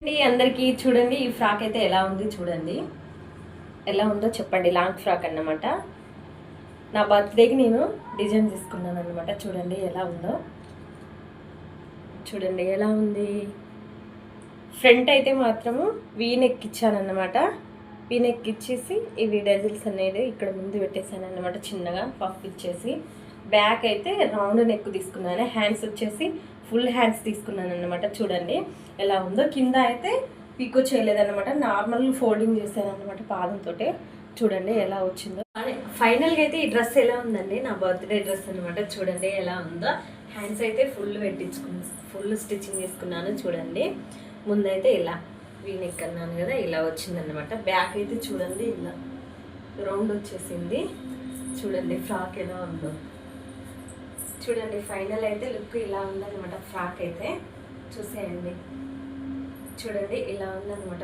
అందరికీ చూడండి, ఈ ఫ్రాక్ అయితే ఎలా ఉంది చూడండి. ఎలా ఉందో చెప్పండి. లాంగ్ ఫ్రాక్ అన్నమాట. నా బర్త్డేకి నేను డిజైన్ తీసుకున్నాను అనమాట. చూడండి ఎలా ఉందో. చూడండి ఎలా ఉంది. ఫ్రంట్ అయితే మాత్రము వీ నెక్ ఇచ్చానన్నమాట. వీ నెక్ ఇచ్చేసి ఇవి డెజిల్స్ అనేది ఇక్కడ ముందు పెట్టేశాను అన్నమాట. చిన్నగా పఫ్ ఇచ్చేసి బ్యాక్ అయితే రౌండ్ నెక్ తీసుకున్నాను. హ్యాండ్స్ వచ్చేసి ఫుల్ హ్యాండ్స్ తీసుకున్నాను అన్నమాట. చూడండి ఎలా ఉందో. కింద అయితే పీకో చేయలేదన్నమాట. నార్మల్ ఫోల్డింగ్ చేశాను అనమాట పాదంతో. చూడండి ఎలా వచ్చిందో. ఫైనల్గా అయితే ఈ డ్రెస్ ఎలా ఉందండి, నా బర్త్డే డ్రెస్ అనమాట. చూడండి ఎలా ఉందో. హ్యాండ్స్ అయితే ఫుల్ స్టిచ్చింగ్ చేసుకున్నాను. చూడండి ముందైతే ఇలా వీనెక్ అన్నాను కదా, ఇలా వచ్చిందనమాట. బ్యాక్ అయితే చూడండి ఇలా రౌండ్ వచ్చేసింది. చూడండి ఫ్రాక్ ఎలా ఉందో. చూడండి ఫైనల్ అయితే లుక్ ఇలా ఉందన్నమాట. ఫ్రాక్ అయితే చూసేయండి. చూడండి ఇలా ఉందన్నమాట.